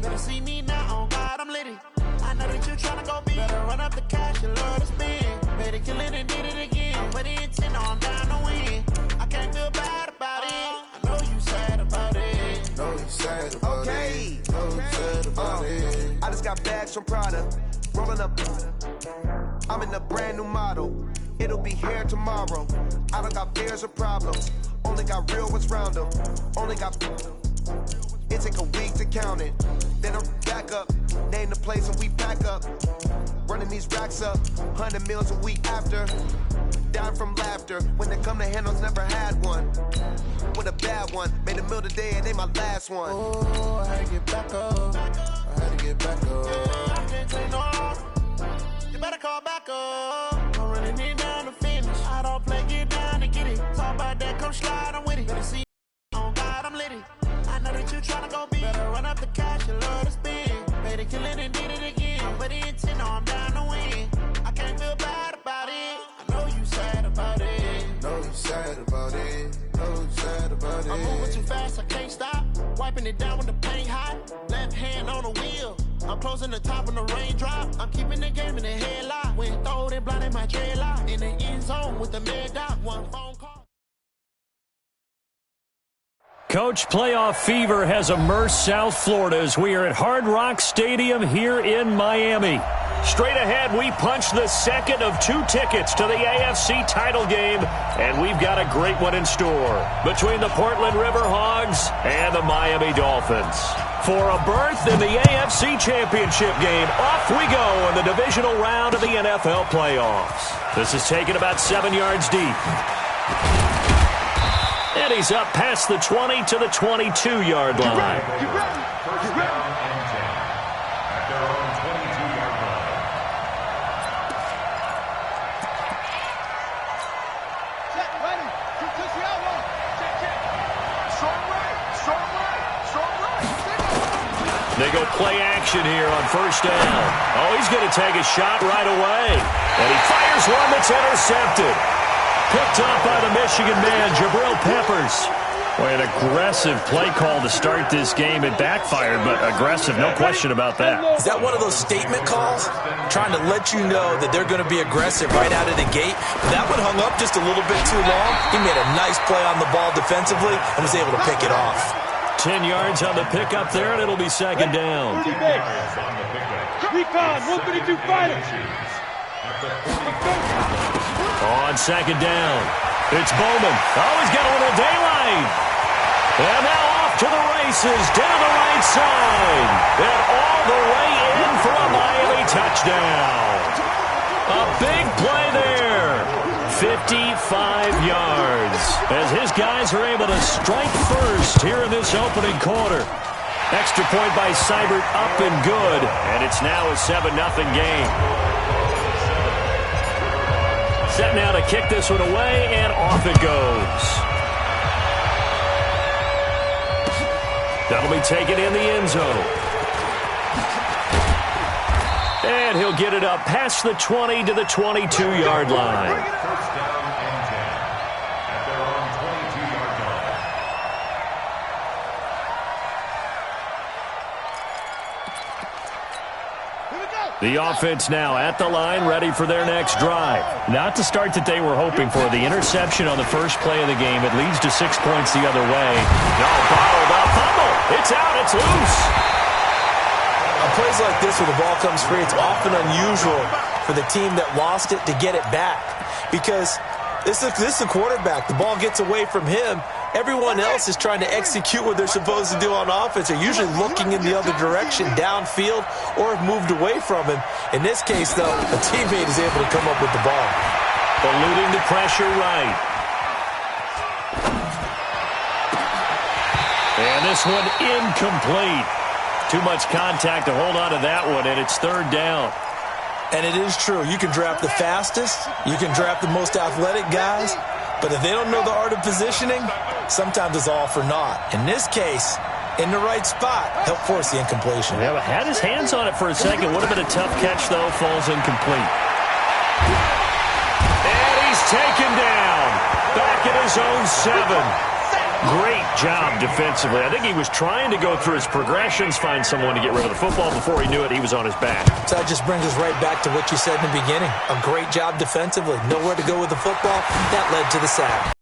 Better see me now, on God, I'm litty. I know that you tryna go big. Better run up the cash, you love to spend. Better kill it and did it again. But the intent, I'm down to win. I can't feel bad about it. I know you sad about it. Know you sad about it. Know you sad about it. I just got bags from Prada. Rolling up. I'm in a brand new model. It'll be here tomorrow. I don't got fears or problems. Only got real ones round them. Only got. It take a week to count it. Then I'm back up. Name the place and we back up. Running these racks up. 100 meals a week after. Dying from laughter. When they come to handles, never had one. With a bad one. Made a meal today and they my last one. Oh, I had to get back up. I had to get back up. Yeah, I can't take no more. You better call back up. I'm running it down to finish. I don't play, get down to get it. Talk about that, come slide, I'm with it. Better see on God, I'm litty. I know that you tryna go big. Better run up the cash, you love to spend. Better kill it and did it again. But the intent, I'm down to win. I can't feel bad about it. I know you sad about it. Know you sad about it. Know you sad about it. I'm moving too fast, I can't stop. Wiping it down when the paint hot. Left hand on the wheel. I'm closing the top when the raindrop. I'm keeping the game in the headlock. When throwed and blinded my dreadlock. In the end zone with the mad dot. One phone call. Coach, playoff fever has immersed South Florida as we are at Hard Rock Stadium here in Miami. Straight ahead, we punch the second of 2 tickets to the AFC title game, and we've got a great one in store between the Portland River Hogs and the Miami Dolphins. For a berth in the AFC Championship game, off we go in the divisional round of the NFL playoffs. This is taken about 7 yards deep. And he's up past the 20 to the 22-yard line. They go play action here on first down. Oh, he's going to take a shot right away. And he fires one that's intercepted. Picked up by the Michigan man, Jabril Peppers. Boy, an aggressive play call to start this game. It backfired, but aggressive, no question about that. Is that one of those statement calls? Trying to let you know that they're going to be aggressive right out of the gate. That one hung up just a little bit too long. He made a nice play on the ball defensively and was able to pick it off. 10 yards on the pickup there, and it'll be second down. Recon, 132 fighters. On second down, it's Bowman. Oh, he's got a little daylight. And now off to the races, down the right side. And all the way in for a Miami touchdown. A big play there. 55 yards. As his guys are able to strike first here in this opening quarter. Extra point by Seibert, up and good. And it's now a 7-0 game. Set now to kick this one away, and off it goes. That'll be taken in the end zone. And he'll get it up past the 20 to the 22-yard line. The offense now at the line, ready for their next drive. Not the start that they were hoping for. The interception on the first play of the game. It leads to 6 points the other way. No, bottled up. Fumble. It's out. It's loose. On plays like this where the ball comes free, it's often unusual for the team that lost it to get it back. Because this is a quarterback. The ball gets away from him. Everyone else is trying to execute what they're supposed to do on offense. They're usually looking in the other direction, downfield, or have moved away from him. In this case, though, a teammate is able to come up with the ball. Eluding the pressure right. And this one incomplete. Too much contact to hold on to that one, and it's third down. And it is true. You can draft the fastest. You can draft the most athletic guys. But if they don't know the art of positioning, sometimes it's all for naught. In this case, in the right spot, helped force the incompletion. Yeah, had his hands on it for a second. Would have been a tough catch, though. Falls incomplete. And he's taken down. Back at his own 7. Great job defensively. I think he was trying to go through his progressions, find someone to get rid of the football. Before he knew it, he was on his back. So that just brings us right back to what you said in the beginning. A great job defensively. Nowhere to go with the football. That led to the sack.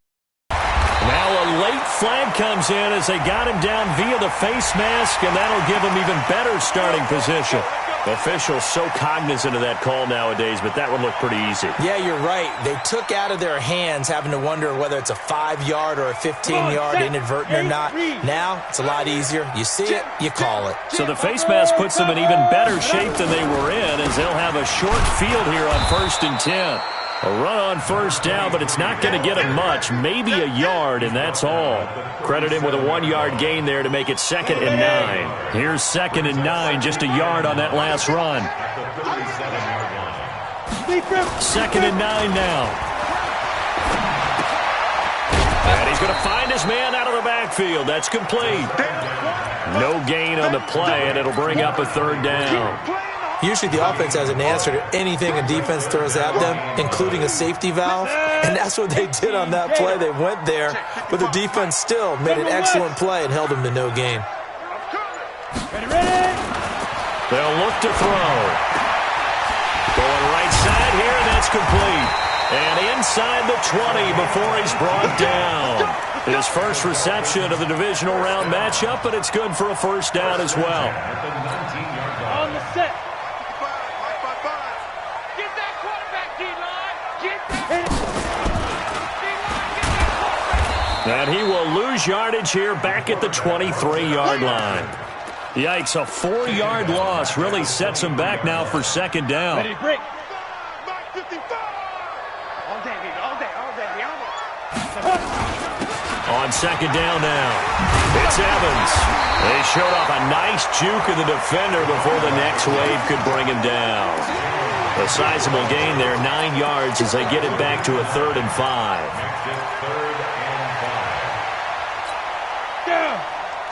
Now a late flag comes in as they got him down via the face mask, and that'll give him even better starting position. Officials so cognizant of that call nowadays, but that one looked pretty easy. Yeah, you're right. They took out of their hands having to wonder whether it's a 5-yard or a 15-yard inadvertent or not. Now, it's a lot easier. You see it, you call it. So the face mask puts them in even better shape than they were in, as they'll have a short field here on 1st and 10. A run on first down, but it's not going to get him much. Maybe a yard, and that's all. Credit him with a 1-yard gain there to make it 2nd and 9. Here's 2nd and 9, just a yard on that last run. 2nd and 9 now. And he's going to find his man out of the backfield. That's complete. No gain on the play, and it'll bring up a 3rd down. Usually the offense has an answer to anything a defense throws at them, including a safety valve, and that's what they did on that play. They went there, but the defense still made an excellent play and held them to no gain. They'll look to throw. Going right side here, and that's complete. And inside the 20 before he's brought down. His first reception of the divisional round matchup, but it's good for a 1st down as well. On the set. And he will lose yardage here back at the 23-yard line. Yikes, a 4-yard loss really sets him back now for 2nd down. Ready, break. On 2nd down now, it's Evans. They showed off a nice juke of the defender before the next wave could bring him down. A sizable gain there, 9 yards as they get it back to a 3rd and 5. Down.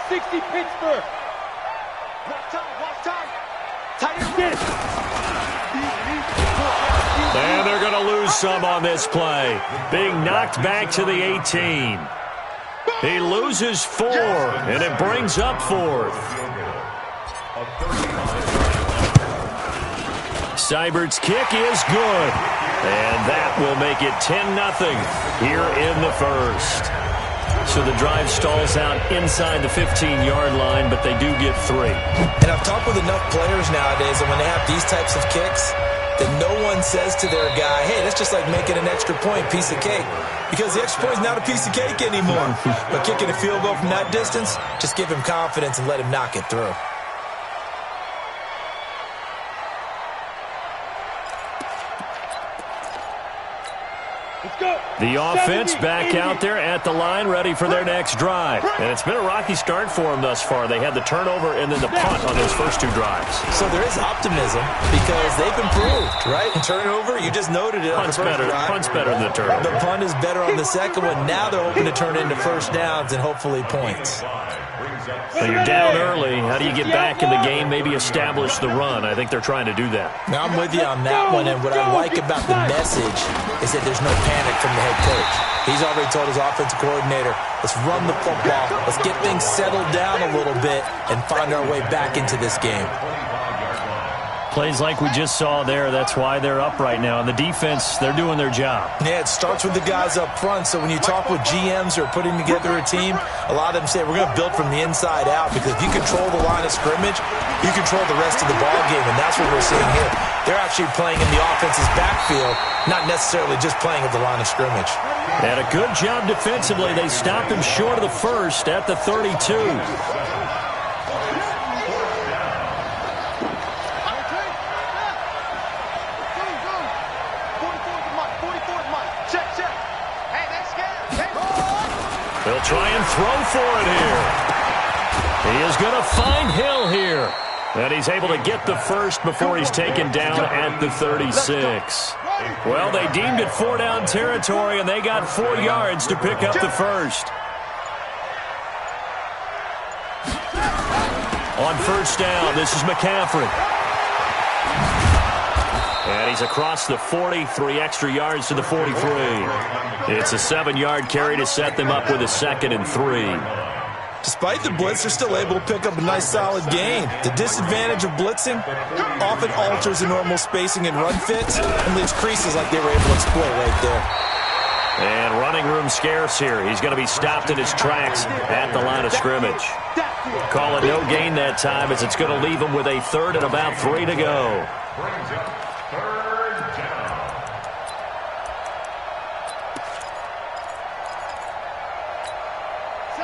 60 Pittsburgh. Watch time. Tight end. And they're going to lose some on this play. Being knocked back to the 18. He loses 4, and it brings up 4th. Seibert's kick is good. And that will make it 10-0 here in the 1st. So the drive stalls out inside the 15-yard line, but they do get 3. And I've talked with enough players nowadays, and when they have these types of kicks, that no one says to their guy, hey, that's just like making an extra point, piece of cake. Because the extra point is not a piece of cake anymore. But kicking a field goal from that distance, just give him confidence and let him knock it through. The offense back out there at the line, ready for their next drive. And it's been a rocky start for them thus far. They had the turnover and then the punt on those first 2 drives. So there is optimism because they've improved, right? And turnover, you just noted it. Punt's better than the turnover. The punt is better on the second one. Now they're hoping to turn it into 1st downs and hopefully points. So you're down early. How do you get back in the game, maybe establish the run? I think they're trying to do that. Now, I'm with you on that one, and what I like about the message is that there's no panic from the head coach. He's already told his offensive coordinator, let's run the football, let's get things settled down a little bit and find our way back into this game. Plays like we just saw there, that's why they're up right now. And the defense, they're doing their job. Yeah, it starts with the guys up front. So when you talk with GMs who are putting together a team, a lot of them say, we're going to build from the inside out, because if you control the line of scrimmage, you control the rest of the ball game, and that's what we're seeing here. They're actually playing in the offense's backfield, not necessarily just playing at the line of scrimmage. And a good job defensively. They stopped him short of the 1st at the 32. They'll try and throw for it here. He is going to find Hill here. And he's able to get the 1st before he's taken down at the 36. Well, they deemed it 4-down territory, and they got 4 yards to pick up the 1st. On 1st down, this is McCaffrey. And he's across the 40, 3 extra yards to the 43. It's a 7-yard carry to set them up with a 2nd and 3. Despite the blitz, they're still able to pick up a nice solid gain. The disadvantage of blitzing often alters the normal spacing and run fits and leaves creases like they were able to exploit right there. And running room scarce here. He's going to be stopped in his tracks at the line of scrimmage. Call it no gain that time as it's going to leave him with a 3rd and about 3 to go.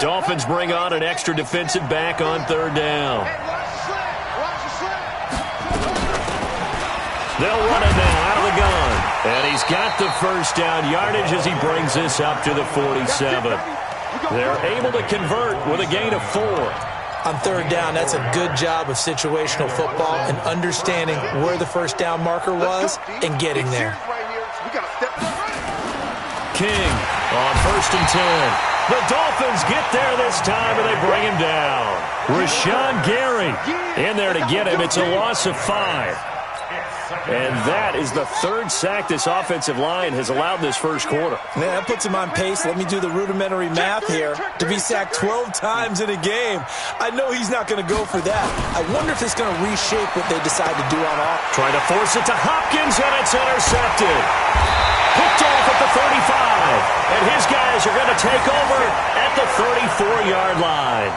Dolphins bring on an extra defensive back on 3rd down. They'll run it now out of the gun. And he's got the 1st down yardage as he brings this up to the 47. They're able to convert with a gain of 4. On 3rd down, that's a good job of situational football and understanding where the 1st down marker was and getting there. King on 1st and 10. The Dolphins get there this time, and they bring him down. Rashawn Gary in there to get him. It's a loss of 5. And that is the 3rd sack this offensive line has allowed this first quarter. Yeah, that puts him on pace. Let me do the rudimentary math here. To be sacked 12 times in a game, I know he's not going to go for that. I wonder if it's going to reshape what they decide to do on offense. Trying to force it to Hopkins, and it's intercepted. Picked off at the 35. And his guys are going to take over at the 34-yard line.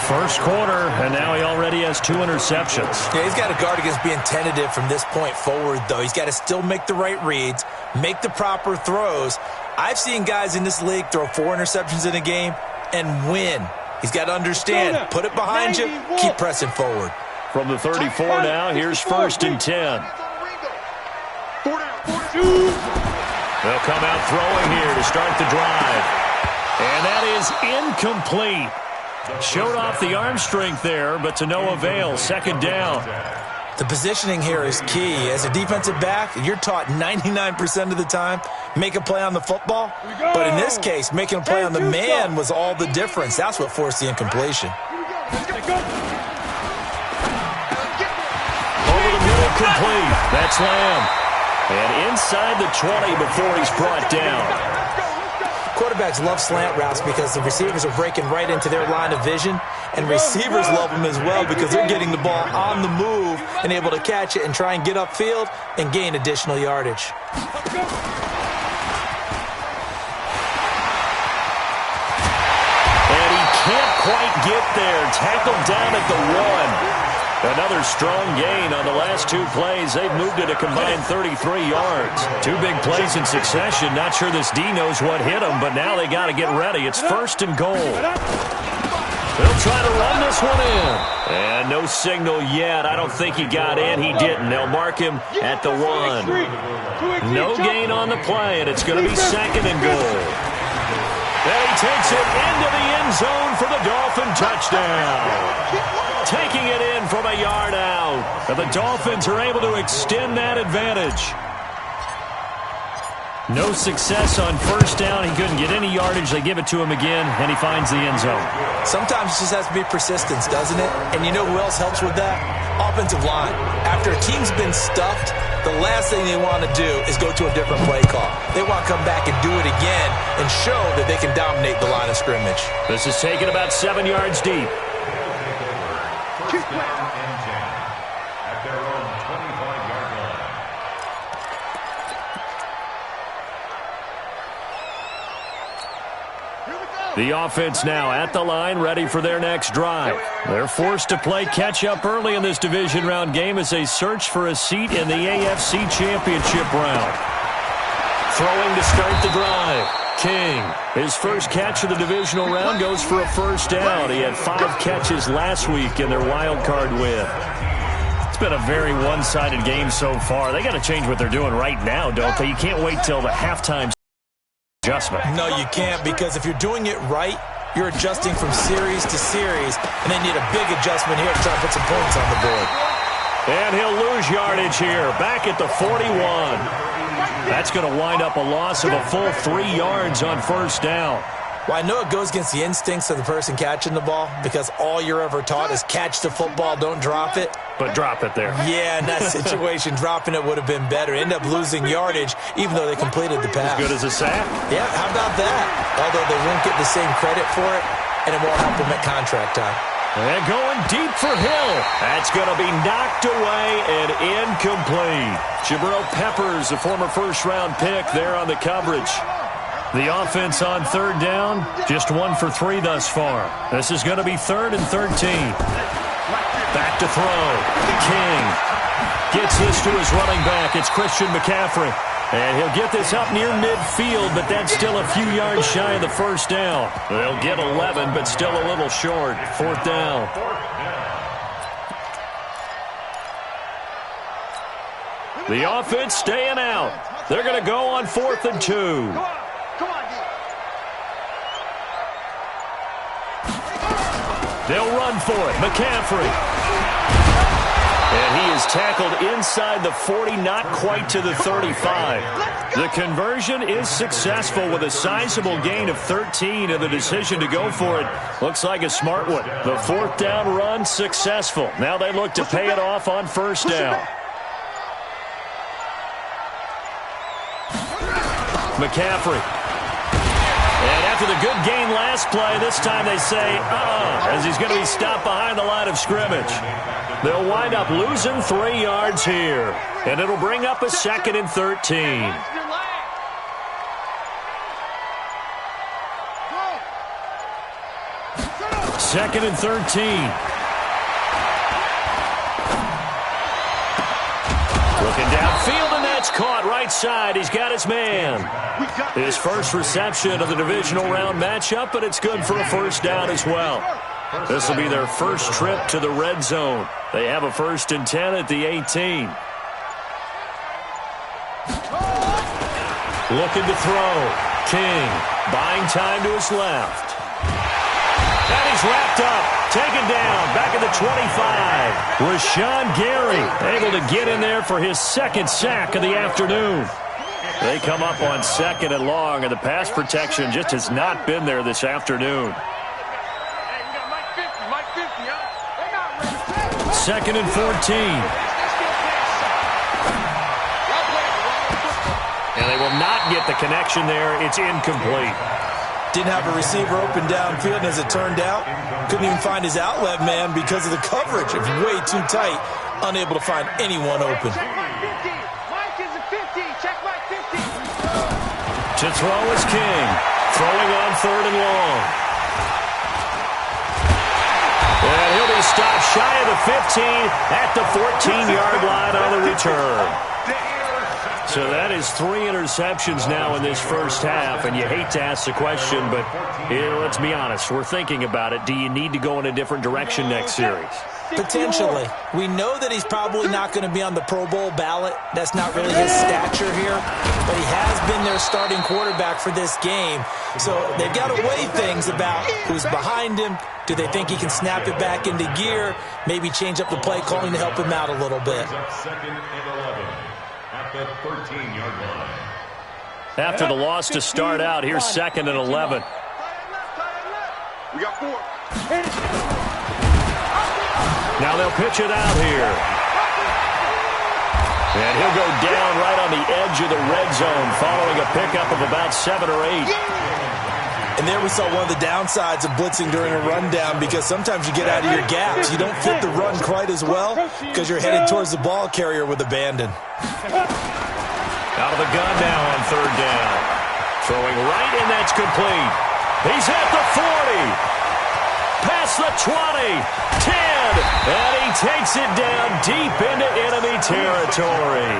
First quarter, and now he already has 2 interceptions. Yeah, he's got to guard against being tentative from this point forward, though. He's got to still make the right reads, make the proper throws. I've seen guys in this league throw 4 interceptions in a game and win. He's got to understand, put it behind you, keep pressing forward. From the 34 now, here's 1st and 10. They'll come out throwing here to start the drive. And that is incomplete. Showed off the arm strength there, but to no avail. 2nd down. The positioning here is key. As a defensive back, you're taught 99% of the time, make a play on the football. But in this case, making a play on the man was all the difference. That's what forced the incompletion. Over the middle, complete. That's Lamb. And inside the 20 before he's brought down. Quarterbacks love slant routes because the receivers are breaking right into their line of vision, and receivers love them as well because they're getting the ball on the move and able to catch it and try and get upfield and gain additional yardage. And he can't quite get there. Tackled down at the 1. Another strong gain on the last 2 plays. They've moved it a combined 33 yards. 2 big plays in succession. Not sure this D knows what hit him, but now they got to get ready. It's 1st and goal. They'll try to run this one in. And no signal yet. I don't think he got in. He didn't. They'll mark him at the 1. No gain on the play, and it's going to be 2nd and goal. And he takes it into the end zone for the Dolphin touchdown. Taking it in from a yard out. And the Dolphins are able to extend that advantage. No success on 1st down. He couldn't get any yardage. They give it to him again, and he finds the end zone. Sometimes it just has to be persistence, doesn't it? And you know who else helps with that? Offensive line. After a team's been stuffed, the last thing they want to do is go to a different play call. They want to come back and do it again and show that they can dominate the line of scrimmage. This is taken about 7 yards deep. At their own 25-yard line. The offense now at the line, ready for their next drive. They're forced to play catch-up early in this division round game as they search for a seat in the AFC Championship round. Throwing to start the drive. King, his first catch of the divisional round, goes for a 1st down. He had 5 catches last week in their wild card win. It's been a very one-sided game so far. They got to change what they're doing right now, don't they? You can't wait till the halftime adjustment. No, you can't, because if you're doing it right, you're adjusting from series to series, and they need a big adjustment here to try to put some points on the board. And he'll lose yardage here, back at the 41. That's going to wind up a loss of a full 3 yards on 1st down. Well, I know it goes against the instincts of the person catching the ball because all you're ever taught is catch the football, don't drop it. But drop it there. Yeah, in that situation, dropping it would have been better. End up losing yardage, even though they completed the pass. As good as a sack. Yeah, how about that? Although they won't get the same credit for it, and it won't help them at contract time. And going deep for Hill. That's going to be knocked away and incomplete. Jabril Peppers, a former first-round pick, there on the coverage. The offense on third down, just 1 for 3 thus far. This is going to be 3rd and 13. Back to throw. King gets this to his running back. It's Christian McCaffrey. And he'll get this up near midfield, but that's still a few yards shy of the first down. They'll get 11, but still a little short. 4th down. The offense staying out. They're going to go on 4th and 2. They'll run for it. McCaffrey. And he is tackled inside the 40, not quite to the 35. The conversion is successful with a sizable gain of 13, and the decision to go for it looks like a smart one. The 4th down run successful. Now they look to pay it off on 1st down. McCaffrey. And after the good gain last play, this time they say, as he's going to be stopped behind the line of scrimmage. They'll wind up losing 3 yards here. And it'll bring up a 2nd and 13. Second and 13. Looking downfield, and that's caught right side. He's got his man. His first reception of the divisional round matchup, but it's good for a 1st down as well. This will be their first trip to the red zone. They have a 1st and 10 at the 18. Looking to throw. King buying time to his left. And he's wrapped up. Taken down. Back at the 25. Rashawn Gary able to get in there for his 2nd sack of the afternoon. They come up on 2nd and long, and the pass protection just has not been there this afternoon. 2nd and 14. And they will not get the connection there. It's incomplete. Didn't have a receiver open downfield, and as it turned out, couldn't even find his outlet man because of the coverage. It's way too tight, unable to find anyone open. To throw is King. Throwing on 3rd and long. And he'll be stopped shy of the 15 at the 14-yard line on the return. So that is 3 interceptions now in this first half, and you hate to ask the question, but let's be honest. We're thinking about it. Do you need to go in a different direction next series? Potentially. We know that he's probably not going to be on the Pro Bowl ballot. That's not really his stature here, but he has been their starting quarterback for this game. So they've got to weigh things about who's behind him. Do they think he can snap it back into gear? Maybe change up the play calling to help him out a little bit. 2nd and 11 at the 13-yard line. After the loss to start out, here's 2nd and 11. We got 4. Now they'll pitch it out here. And he'll go down right on the edge of the red zone following a pickup of about 7 or 8. And there we saw one of the downsides of blitzing during a rundown, because sometimes you get out of your gaps. You don't fit the run quite as well because you're headed towards the ball carrier with abandon. Out of the gun now on 3rd down. Throwing right, and that's complete. He's at the 40. Past the 20. 10. And he takes it down deep into enemy territory.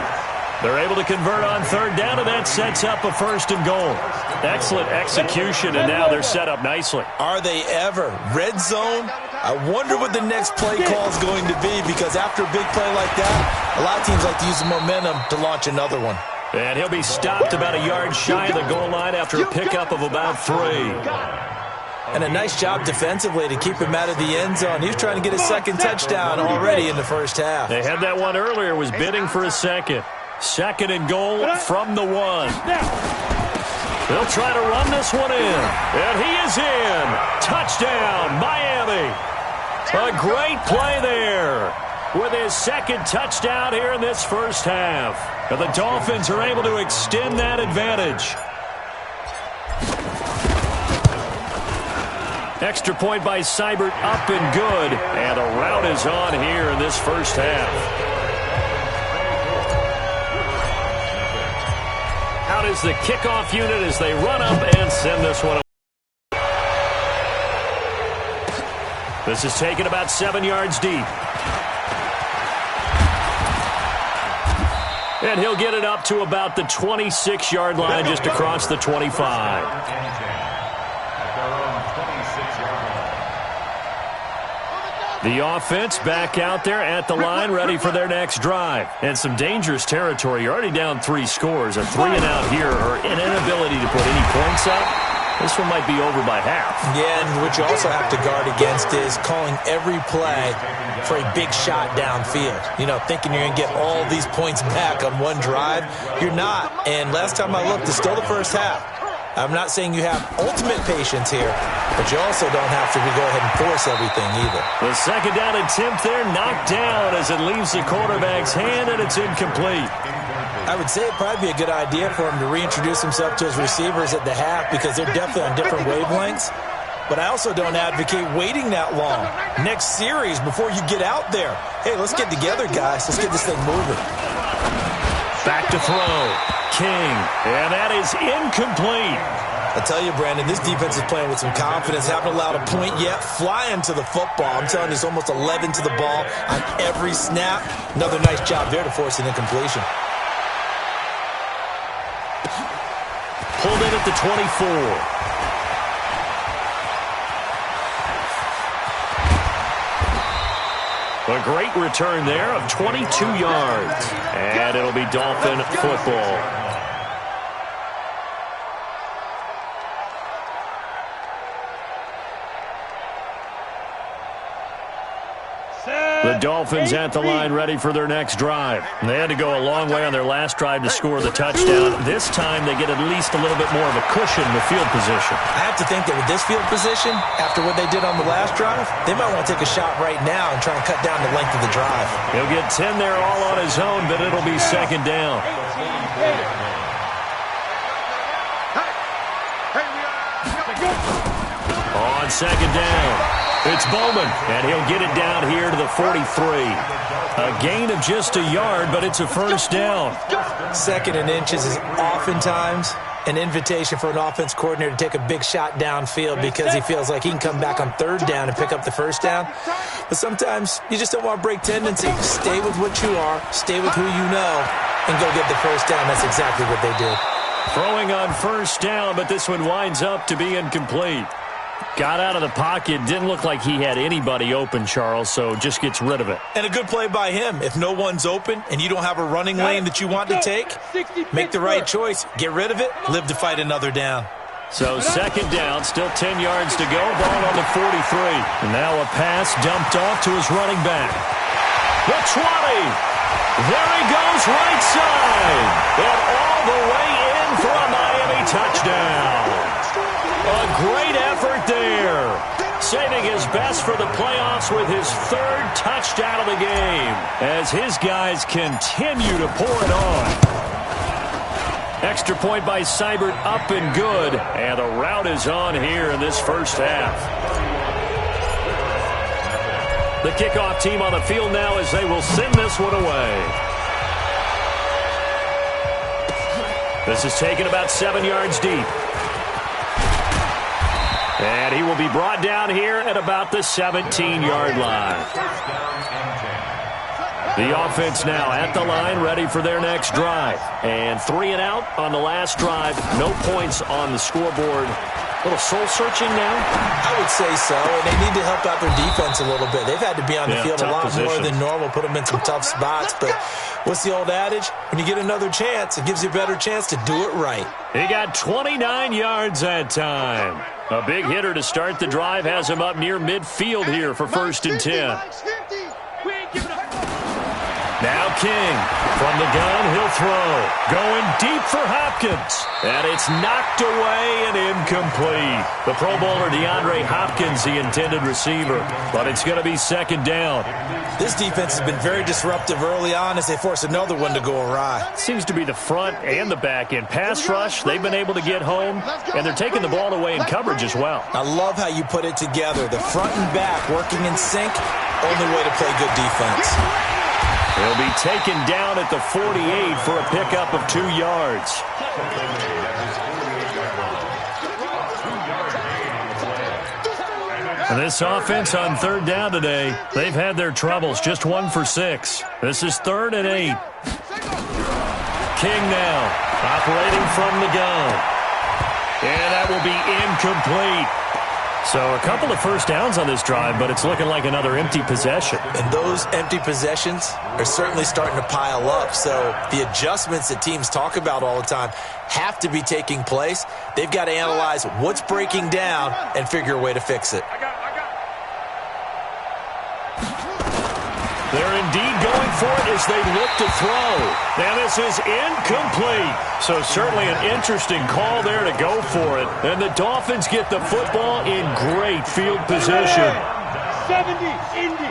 They're able to convert on 3rd down, and that sets up a 1st and goal. Excellent execution, and now they're set up nicely. Are they ever? Red zone? I wonder what the next play call is going to be, because after a big play like that, a lot of teams like to use the momentum to launch another one. And he'll be stopped about a yard shy of the goal line after a pickup of about 3. And a nice job defensively to keep him out of the end zone. He was trying to get his 2nd touchdown already in the first half. They had that one earlier, was bidding for a 2nd. 2nd and goal from the 1. They'll try to run this one in. And he is in. Touchdown, Miami. A great play there with his second touchdown here in this first half. And the Dolphins are able to extend that advantage. Extra point by Seibert, up and good. And a rout is on here in this first half. Out is the kickoff unit as they run up and send this one away. This is taken about 7 yards deep. And he'll get it up to about the 26-yard line, just across the 25. The offense back out there at the line, ready for their next drive. And some dangerous territory. You're already down 3 scores. A 3-and-out here, or an inability to put any points up. This one might be over by half. Yeah, and what you also have to guard against is calling every play for a big shot downfield. You know, thinking you're going to get all these points back on one drive. You're not. And last time I looked, it's still the first half. I'm not saying you have ultimate patience here, but you also don't have to go ahead and force everything either. The second down attempt there knocked down as it leaves the quarterback's hand, and it's incomplete. I would say it'd probably be a good idea for him to reintroduce himself to his receivers at the half because they're definitely on different wavelengths. But I also don't advocate waiting that long. Next series before you get out there. Hey, let's get together, guys. Let's get this thing moving. Back to throw. King. And that is incomplete. I tell you, Brandon, this defense is playing with some confidence. Haven't allowed a point yet. Flying to the football. I'm telling you, it's almost 11 to the ball on every snap. Another nice job there to force an incompletion. Pulled in at the 24. A great return there of 22 yards. And it'll be Dolphin football. The Dolphins at the line ready for their next drive. They had to go a long way on their last drive to score the touchdown. This time they get at least a little bit more of a cushion with field position. I have to think that with this field position, after what they did on the last drive, they might want to take a shot right now and try and cut down the length of the drive. He'll get 10 there all on his own, but it'll be second down. On second down, it's Bowman, and he'll get it down here to the 43. A gain of just a yard, but it's a first down. Second and inches is oftentimes an invitation for an offense coordinator to take a big shot downfield because he feels like he can come back on third down and pick up the first down. But sometimes you just don't want to break tendency. Stay with what you are, stay with who you know, and go get the first down. That's exactly what they did. Throwing on first down, but this one winds up to be incomplete. Got out of the pocket. Didn't look like he had anybody open, Charles, so just gets rid of it. And a good play by him. If no one's open and you don't have a running lane that you want to take, make the right choice. Get rid of it. Live to fight another down. So second down, still 10 yards to go. Ball on the 43. And now a pass dumped off to his running back. The 20. There he goes, right side. And all the way in for a Miami touchdown. A great effort there. Saving his best for the playoffs with his third touchdown of the game as his guys continue to pour it on. Extra point by Seibert, up and good. And the rout is on here in this first half. The kickoff team on the field now as they will send this one away. This is taken about 7 yards deep. And he will be brought down here at about the 17-yard line. The offense now at the line, ready for their next drive. And 3 and out on the last drive. No points on the scoreboard. A little soul-searching now? I would say so, and they need to help out their defense a little bit. They've had to be on the field a lot more than normal, put them in some tough spots. But what's the old adage? When you get another chance, it gives you a better chance to do it right. He got 29 yards that time. A big hitter to start the drive has him up near midfield here for first and 10. Now King. From the gun, he'll throw. Going deep for Hopkins. And it's knocked away and incomplete. The Pro Bowler DeAndre Hopkins, the intended receiver. But it's going to be second down. This defense has been very disruptive early on as they force another one to go awry. Seems to be the front and the back end. Pass rush, they've been able to get home, and they're taking the ball away in coverage as well. I love how you put it together. The front and back working in sync, only way to play good defense. He'll be taken down at the 48 for a pickup of 2 yards. And this offense on third down today, they've had their troubles. Just 1 for 6. This is 3rd and 8. King now, operating from the gun. And that will be incomplete. So a couple of first downs on this drive, but it's looking like another empty possession. And those empty possessions are certainly starting to pile up. So the adjustments that teams talk about all the time have to be taking place. They've got to analyze what's breaking down and figure a way to fix it. They're indeed going for it as they look to throw. Now this is incomplete. So certainly an interesting call there to go for it. And the Dolphins get the football in great field position. 70, Indy.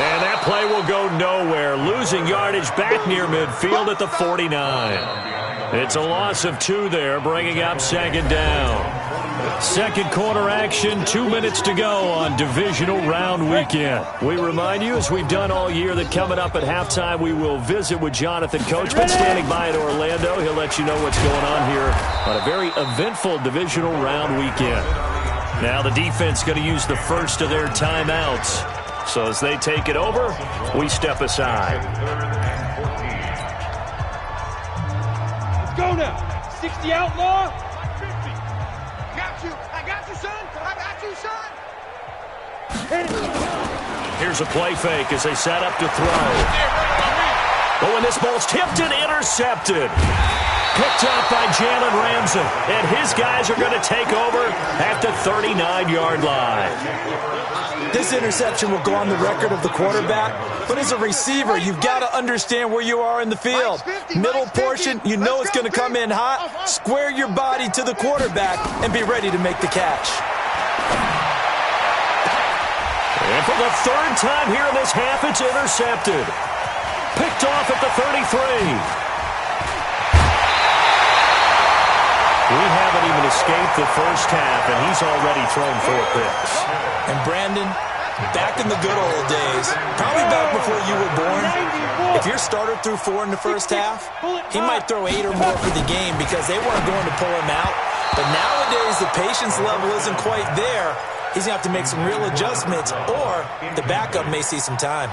And that play will go nowhere. Losing yardage back near midfield at the 49. It's a loss of 2 there, bringing up second down. Second quarter action, 2 minutes to go on Divisional Round Weekend. We remind you, as we've done all year, that coming up at halftime, we will visit with Jonathan Coachman standing by in Orlando. He'll let you know what's going on here on a very eventful Divisional Round Weekend. Now the defense going to use the first of their timeouts. So as they take it over, we step aside. Let's go now. 60 outlaw. Here's a play fake as they set up to throw. Oh, and this ball's tipped and intercepted. Picked up by Jalen Ramsey. And his guys are going to take over at the 39-yard line. This interception will go on the record of the quarterback, but as a receiver, you've got to understand where you are in the field. Middle portion, you know it's going to come in hot. Square your body to the quarterback and be ready to make the catch. And for the 3rd time here in this half, it's intercepted. Picked off at the 33. We haven't even escaped the first half, and he's already thrown 4 picks. And Brandon, back in the good old days, probably back before you were born, if your starter threw 4 in the first half, he might throw 8 or more for the game because they weren't going to pull him out. But nowadays, the patience level isn't quite there. He's going to have to make some real adjustments, or the backup may see some time.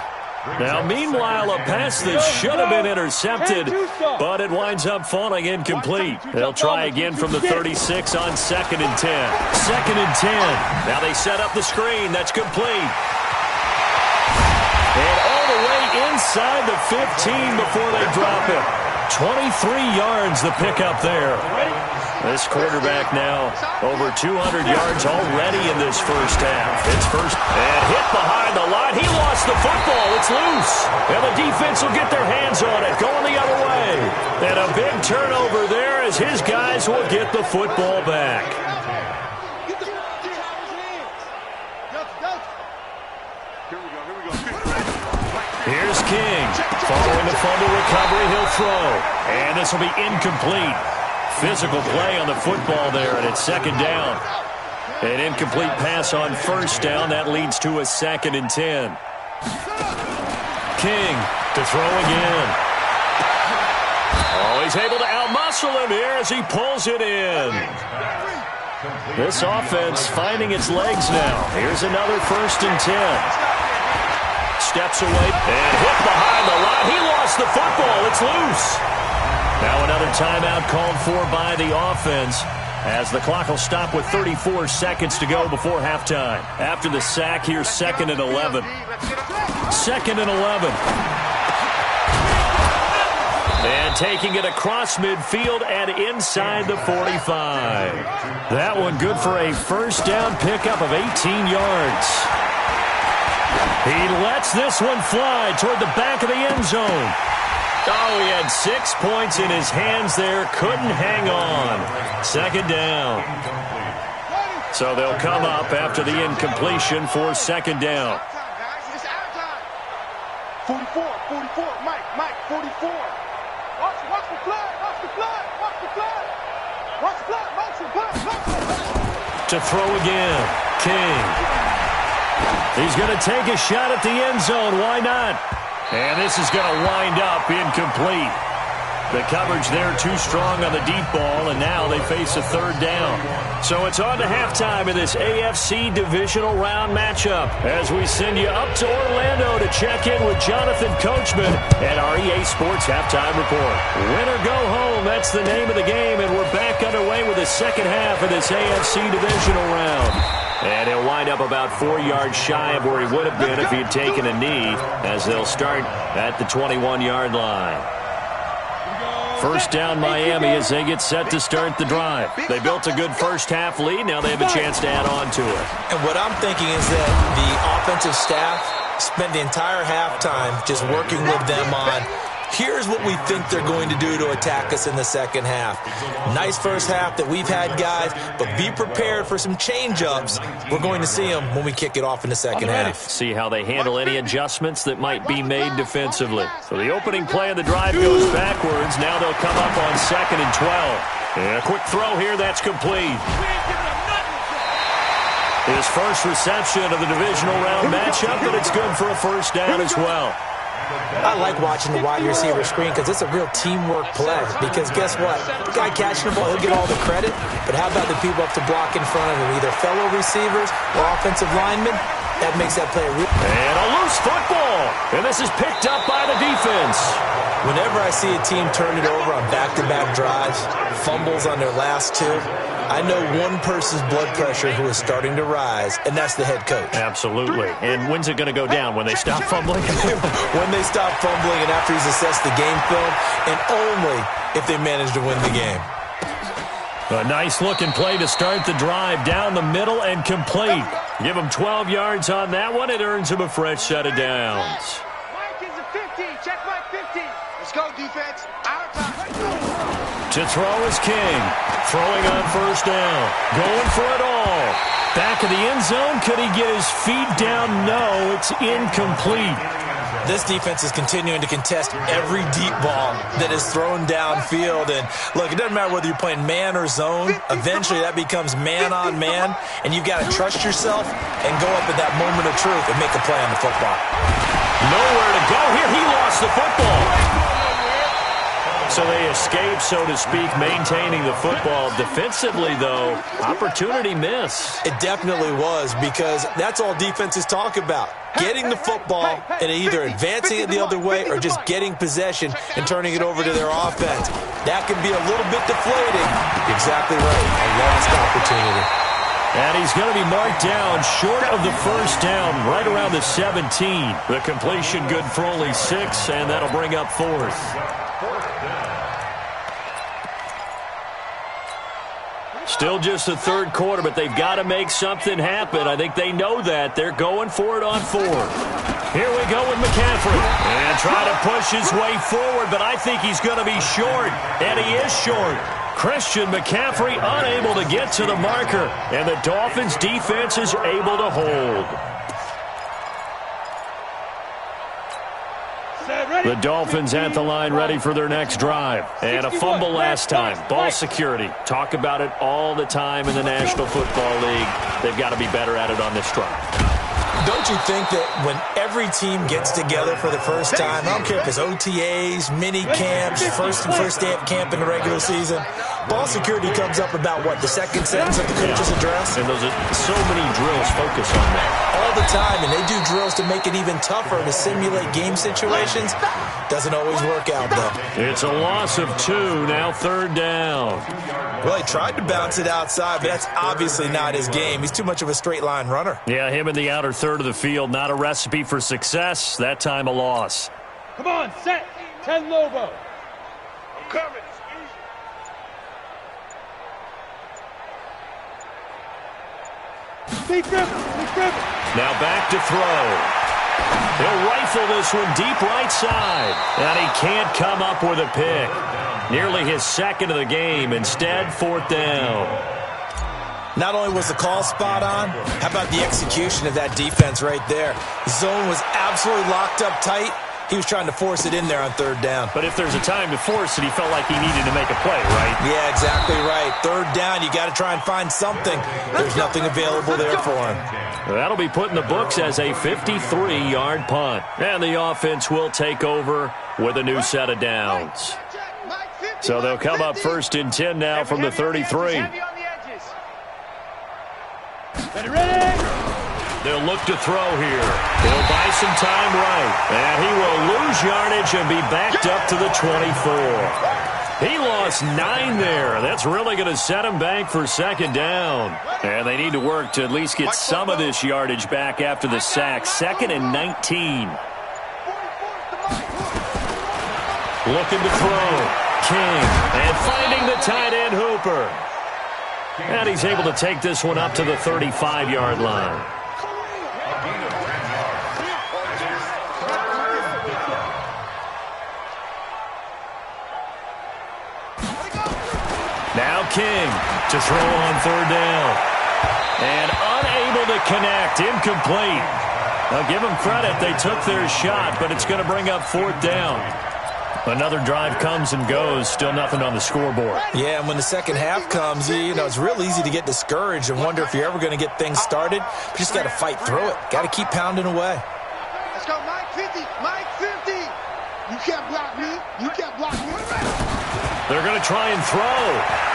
Now, meanwhile, a pass that should have been intercepted, but it winds up falling incomplete. They'll try again from the 36 on 2nd and 10. 2nd and 10. Now they set up the screen. That's complete. And all the way inside the 15 before they drop it. 23 yards the pickup there. This quarterback now over 200 yards already in this first half. It's first and hit behind the line. He lost the football. It's loose. And the defense will get their hands on it, going the other way. And a big turnover there as his guys will get the football back. Here's King. Following the fumble recovery, he'll throw. And this will be incomplete. Physical play on the football there, and it's 2nd down. An incomplete pass on 1st down. That leads to a 2nd and 10. King to throw again. Oh, he's able to outmuscle him here as he pulls it in. This offense finding its legs now. Here's another 1st and 10. Steps away and hit behind the line. He lost the football. It's loose. Now another timeout called for by the offense as the clock will stop with 34 seconds to go before halftime. After the sack, here's 2nd and 11. 2nd and 11. And taking it across midfield and inside the 45. That one good for a first down pickup of 18 yards. He lets this one fly toward the back of the end zone. Oh, he had 6 points in his hands there. Couldn't hang on. Second down. So they'll come up after the incompletion for second down. 44, Mike, 44. Watch the flag, watch the flag, watch the flag. Watch the flag, motion. To throw again, King. He's going to take a shot at the end zone. Why not? And this is going to wind up incomplete. The coverage there too strong on the deep ball, and now they face a third down. So it's on to halftime in this AFC Divisional Round matchup as we send you up to Orlando to check in with Jonathan Coachman at our EA Sports Halftime Report. Win or go home, that's the name of the game, and we're back underway with the second half of this AFC Divisional Round. And he'll wind up about 4 yards shy of where he would have been if he'd taken a knee, as they'll start at the 21-yard line. First down Miami as they get set to start the drive. They built a good first half lead. Now they have a chance to add on to it. And what I'm thinking is that the offensive staff spent the entire halftime just working with them on, here's what we think they're going to do to attack us in the second half. Nice first half that we've had, guys, but be prepared for some change-ups. We're going to see them when we kick it off in the second half. See how they handle any adjustments that might be made defensively. So the opening play of the drive goes backwards. Now they'll come up on 2nd and 12. And a quick throw here, that's complete. His first reception of the divisional round matchup, but it's good for a first down as well. I like watching the wide receiver screen because it's a real teamwork play. Because guess what? The guy catching the ball, he'll get all the credit. But how about the people up to block in front of him, either fellow receivers or offensive linemen? That makes that play real. And a loose football. And this is picked up by the defense. Whenever I see a team turn it over on back-to-back drives, fumbles on their last two, I know one person's blood pressure who is starting to rise, and that's the head coach. Absolutely. And when's it going to go down? When they stop fumbling? When they stop fumbling and after he's assessed the game film, and only if they manage to win the game. A nice-looking play to start the drive down the middle and complete. Give him 12 yards on that one. It earns him a fresh set of downs. Mike is a 50. Check Mike 50. Let's go, defense. Our time. To throw is King. Throwing on first down. Going for it all. Back of the end zone. Could he get his feet down? No, it's incomplete. This defense is continuing to contest every deep ball that is thrown downfield. And, look, it doesn't matter whether you're playing man or zone. Eventually, that becomes man-on-man, and you've got to trust yourself and go up at that moment of truth and make a play on the football. Nowhere to go here. He lost the football. So they escape, so to speak, maintaining the football. Defensively, though, opportunity miss. It definitely was, because that's all defenses talk about. Getting the football and either advancing it the other way or just getting possession and turning it over to their offense. That can be a little bit deflating. Exactly right. A lost opportunity. And he's going to be marked down short of the first down, right around the 17. The completion good for only 6, and that'll bring up 4th. Still just the third quarter, but they've got to make something happen. I think they know that. They're going for it on 4th. Here we go with McCaffrey. And try to push his way forward, but I think he's going to be short. And he is short. Christian McCaffrey unable to get to the marker. And the Dolphins defense is able to hold. The Dolphins at the line ready for their next drive. And a fumble last time. Ball security. Talk about it all the time in the National Football League. They've got to be better at it on this drive. Don't you think that when every team gets together for the first time, I don't care if it's OTAs, mini camps, first day of camp in the regular season, ball security comes up about, what, the second sentence of the coach's address? And those are so many drills focus on that. All the time, and they do drills to make it even tougher to simulate game situations. Doesn't always work out, though. It's a loss of 2, now 3rd down. Well, he tried to bounce it outside, but that's obviously not his game. He's too much of a straight-line runner. Yeah, him in the outer third of the field, not a recipe for success. That time a loss. Come on, set. 10 Lobo. coming. Big grip. Now back to throw. He'll rifle this one deep right side. And he can't come up with a pick. Nearly his second of the game. Instead, fourth down. Not only was the call spot on, how about the execution of that defense right there? The zone was absolutely locked up tight. He was trying to force it in there on third down. But if there's a time to force it, he felt like he needed to make a play, right? Yeah, exactly right. Third down, you got to try and find something. There's nothing available there for him. That'll be put in the books as a 53-yard punt. And the offense will take over with a new set of downs. So they'll come up first and 10 now from the 33. Ready? They'll look to throw here. He'll buy some time right. And he will lose yardage and be backed up to the 24. He lost 9 there. That's really going to set him back for second down. And they need to work to at least get some of this yardage back after the sack. Second and 19. Looking to throw. King. And finding the tight end Hooper. And he's able to take this one up to the 35-yard line. Now King to throw on third down. And unable to connect. Incomplete. I'll give them credit. They took their shot, but it's going to bring up fourth down. Another drive comes and goes. Still nothing on the scoreboard. Yeah, and when the second half comes, it's real easy to get discouraged and wonder if you're ever going to get things started. You just got to fight through it. Got to keep pounding away. Let's go, Mike 50. Mike 50. You can't block me. You can't block me. They're going to try and throw.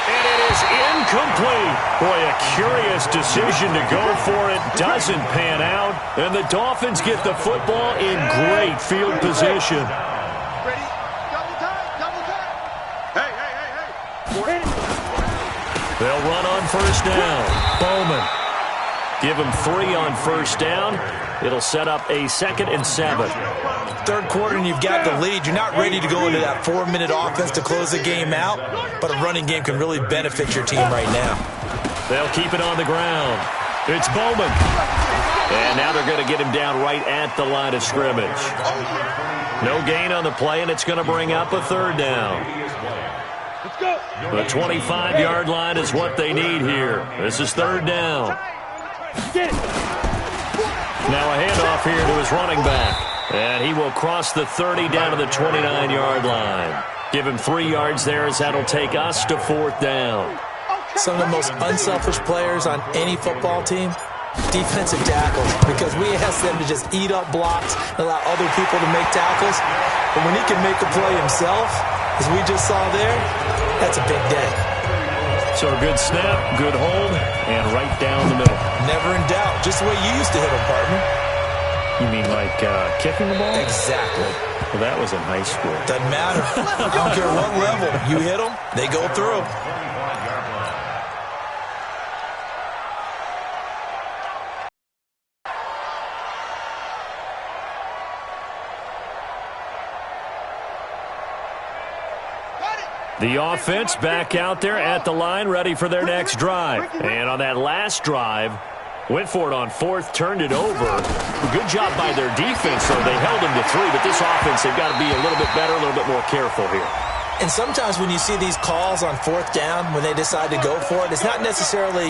And it is incomplete. Boy, a curious decision to go for it. Doesn't pan out. And the Dolphins get the football in great field position. Ready? Double time. Hey. They'll run on first down. Bowman. Give him 3 on first down. It'll set up a 2nd and 7. Third quarter and you've got the lead. You're not ready to go into that 4-minute offense to close the game out, but a running game can really benefit your team right now. They'll keep it on the ground. It's Bowman. And now they're going to get him down right at the line of scrimmage. No gain on the play, and it's going to bring up a third down. Let's go. The 25-yard line is what they need here. This is third down. Get it. Now a handoff here to his running back. And he will cross the 30 down to the 29-yard line. Give him 3 yards there as that'll take us to fourth down. Some of the most unselfish players on any football team, defensive tackles, because we ask them to just eat up blocks and allow other people to make tackles. But when he can make a play himself, as we just saw there, that's a big day. So a good snap, good hold, and right down the middle. Never in doubt. Just the way you used to hit them, partner. You mean like kicking the ball? Exactly. Well, that was in high school. Doesn't matter. I don't care what level. You hit them, they go through. The offense back out there at the line, ready for their next drive. And on that last drive, went for it on fourth, turned it over. Good job by their defense, though. They held them to 3, but this offense, they've got to be a little bit better, a little bit more careful here. And sometimes when you see these calls on fourth down, when they decide to go for it, it's not necessarily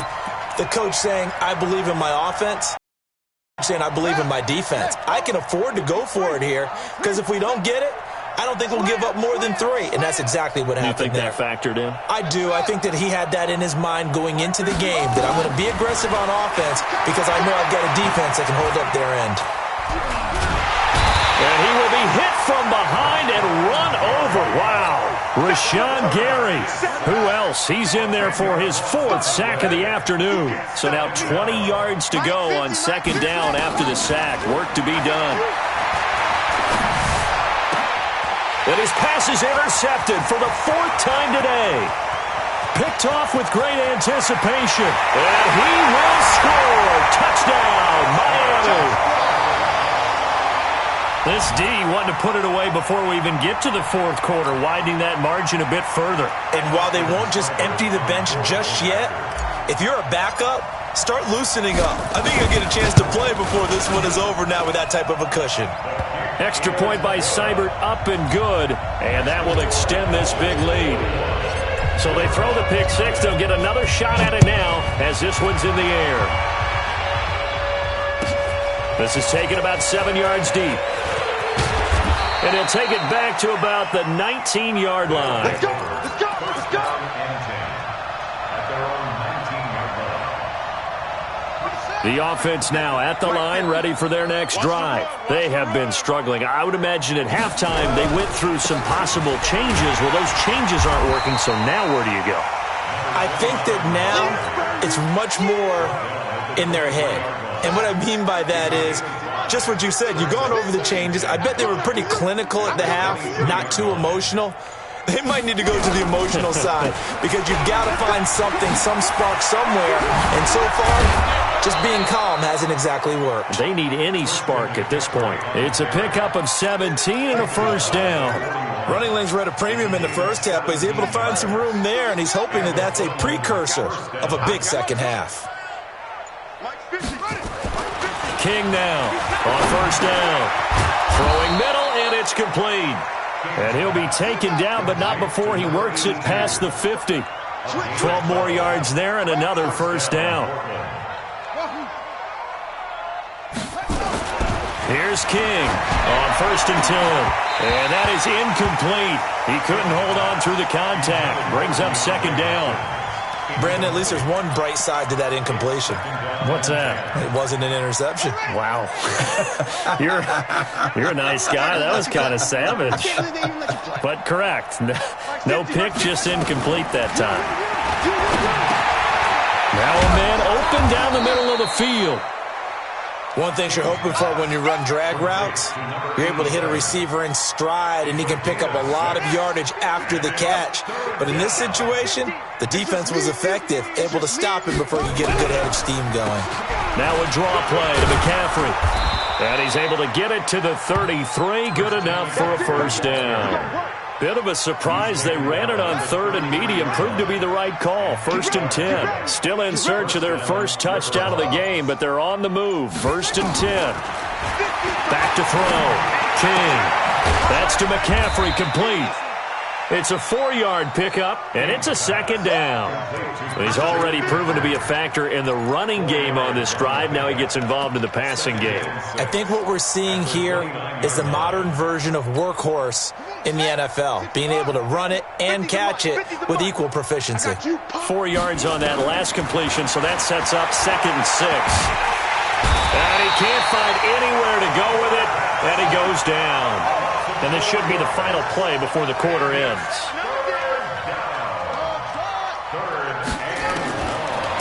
the coach saying, I believe in my offense. Saying, I believe in my defense. I can afford to go for it here, because if we don't get it, I don't think we'll give up more than 3, and that's exactly what happened there. You think that factored in? I do. I think that he had that in his mind going into the game, that I'm going to be aggressive on offense because I know I've got a defense that can hold up their end. And he will be hit from behind and run over. Wow. Rashawn Gary. Who else? He's in there for his 4th sack of the afternoon. So now 20 yards to go on second down after the sack. Work to be done. And his pass is intercepted for the 4th time today. Picked off with great anticipation. And he will score. Touchdown, Miami. This D wanting to put it away before we even get to the fourth quarter, widening that margin a bit further. And while they won't just empty the bench just yet, if you're a backup, start loosening up. I think you'll get a chance to play before this one is over now with that type of a cushion. Extra point by Seibert, up and good, and that will extend this big lead. So they throw the pick six. They'll get another shot at it now as this one's in the air. This is taken about 7 yards deep. And he'll take it back to about the 19-yard line. Let's go! Let's go! Let's go! The offense now at the line, ready for their next drive. They have been struggling. I would imagine at halftime they went through some possible changes. Well, those changes aren't working, so now where do you go? I think that now it's much more in their head. And what I mean by that is just what you said. You've gone over the changes. I bet they were pretty clinical at the half, not too emotional. They might need to go to the emotional side because you've got to find something, some spark somewhere. And so far, just being calm hasn't exactly worked. They need any spark at this point. It's a pickup of 17 and a first down. Running lanes were at a premium in the first half, but he's able to find some room there, and he's hoping that that's a precursor of a big second half. King now on first down. Throwing middle, and it's complete. And he'll be taken down, but not before he works it past the 50. 12 more yards there and another first down. Here's King on first and 10. And that is incomplete. He couldn't hold on through the contact. Brings up second down. Brandon, at least there's one bright side to that incompletion. What's that? It wasn't an interception. Wow. You're a nice guy. That was kind of savage. But correct. No pick, just incomplete that time. Now a man open down the middle of the field. One thing you're hoping for when you run drag routes, you're able to hit a receiver in stride, and he can pick up a lot of yardage after the catch. But in this situation, the defense was effective, able to stop him before he could get a good head of steam going. Now a draw play to McCaffrey. And he's able to get it to the 33. Good enough for a first down. Bit of a surprise. They ran it on third and medium. Proved to be the right call. First and 10. Still in search of their first touchdown of the game, but they're on the move. First and 10. Back to throw. King. That's to McCaffrey. Complete. It's a 4-yard pickup, and it's a second down. He's already proven to be a factor in the running game on this drive. Now he gets involved in the passing game. I think what we're seeing here is the modern version of workhorse in the NFL, being able to run it and catch it with equal proficiency. 4 yards on that last completion, so that sets up second and 6. And he can't find anywhere to go with it, and he goes down. And this should be the final play before the quarter ends.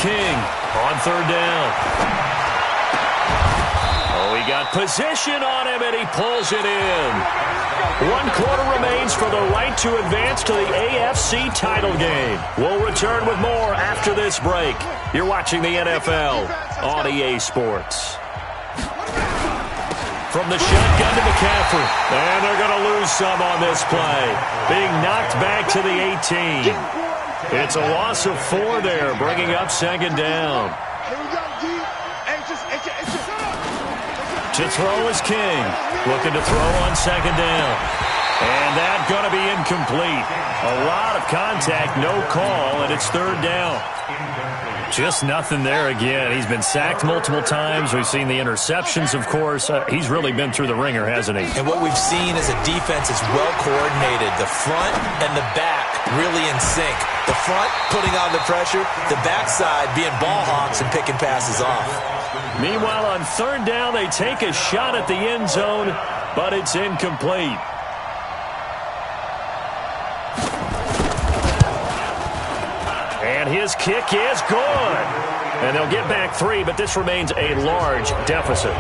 King on third down. Oh, he got position on him, and he pulls it in. 1 quarter remains for the right to advance to the AFC title game. We'll return with more after this break. You're watching the NFL on EA Sports. From the shotgun to McCaffrey. And they're going to lose some on this play. Being knocked back to the 18. It's a loss of 4 there, bringing up second down. To throw is King. Looking to throw on second down. And that's going to be incomplete. A lot of contact, no call, and it's third down. Just nothing there again. He's been sacked multiple times. We've seen the interceptions, of course. He's really been through the ringer, hasn't he? And what we've seen is a defense that's well coordinated. The front and the back really in sync. The front putting on the pressure, the backside being ball hawks and picking passes off. Meanwhile, on third down, they take a shot at the end zone, but it's incomplete. And his kick is good. And they'll get back 3, but this remains a large deficit.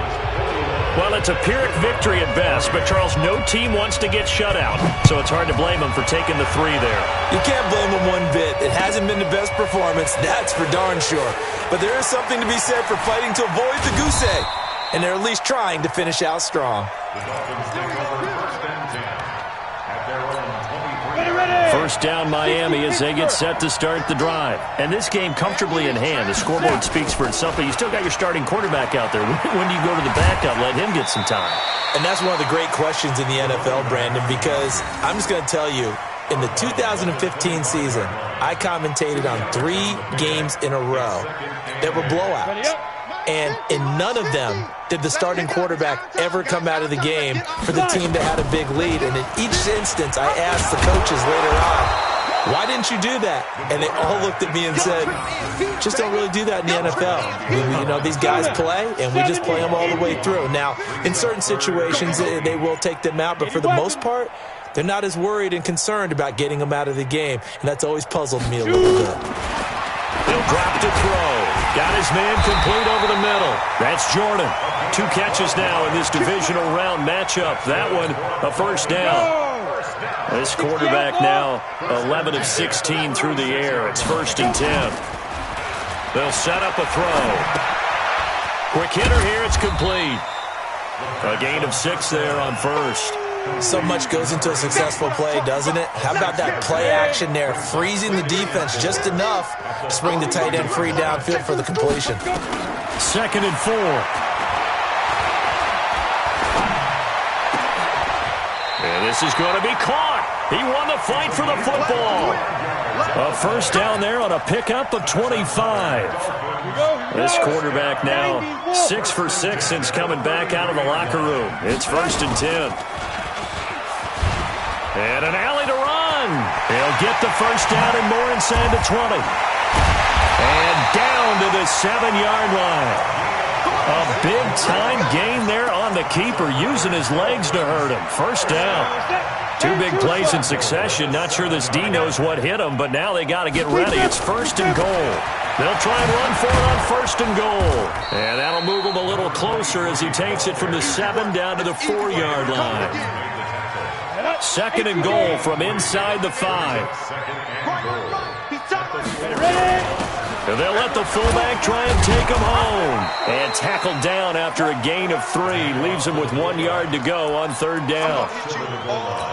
Well, it's a Pyrrhic victory at best, but, Charles, no team wants to get shut out, so it's hard to blame them for taking the 3 there. You can't blame them one bit. It hasn't been the best performance, that's for darn sure. But there is something to be said for fighting to avoid the goose egg. and they're at least trying to finish out strong. The Dolphins take over first and 10 at their own 23. First down Miami as they get set to start the drive. And this game comfortably in hand. The scoreboard speaks for itself, but you still got your starting quarterback out there. When do you go to the backup, let him get some time? And that's one of the great questions in the NFL, Brandon, because I'm just going to tell you, in the 2015 season, I commentated on 3 games in a row that were blowouts. And in none of them did the starting quarterback ever come out of the game for the team that had a big lead. And in each instance, I asked the coaches later on, why didn't you do that? And they all looked at me and said, just don't really do that in the NFL. These guys play, and we just play them all the way through. Now, in certain situations, they will take them out, but for the most part, they're not as worried and concerned about getting them out of the game. And that's always puzzled me a little bit. He'll drop to throw. Got his man complete over the middle. That's Jordan. 2 catches now in this divisional round matchup. That one, a first down. This quarterback now 11 of 16 through the air. It's 1st and 10. They'll set up a throw. Quick hitter here. It's complete. A gain of 6 there on first. So much goes into a successful play, doesn't it? How about that play action there, freezing the defense just enough to spring the tight end free downfield for the completion. 2nd and 4. And this is going to be caught. He won the fight for the football. A first down there on a pickup of 25. This quarterback now 6 for 6 since coming back out of the locker room. It's 1st and 10. And an alley to run. He'll get the first down and more inside the 20. And down to the 7-yard line. A big-time gain there on the keeper, using his legs to hurt him. First down. 2 big plays in succession. Not sure this D knows what hit him, but now they got to get ready. It's 1st and goal. They'll try and run for it on 1st and goal. And that'll move him a little closer as he takes it from the 7 down to the 4-yard line. 2nd and goal from inside the 5. And they'll let the fullback try and take him home. And tackled down after a gain of 3. Leaves him with 1 yard to go on 3rd down.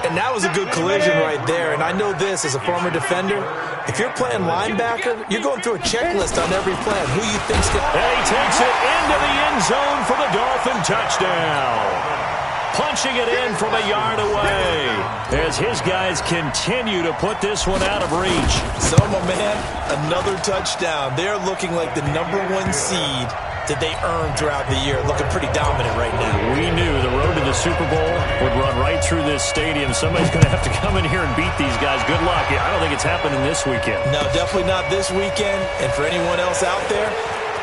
And that was a good collision right there. And I know this as a former defender. If you're playing linebacker, you're going through a checklist on every play. Who you think's going to... And he takes it into the end zone for the Dolphin touchdown. Punching it in from a yard away as his guys continue to put this one out of reach. So, my man, another touchdown. They're looking like the #1 seed that they earned throughout the year. Looking pretty dominant right now. We knew the road to the Super Bowl would run right through this stadium. Somebody's going to have to come in here and beat these guys. Good luck. I don't think it's happening this weekend. No, definitely not this weekend. And for anyone else out there,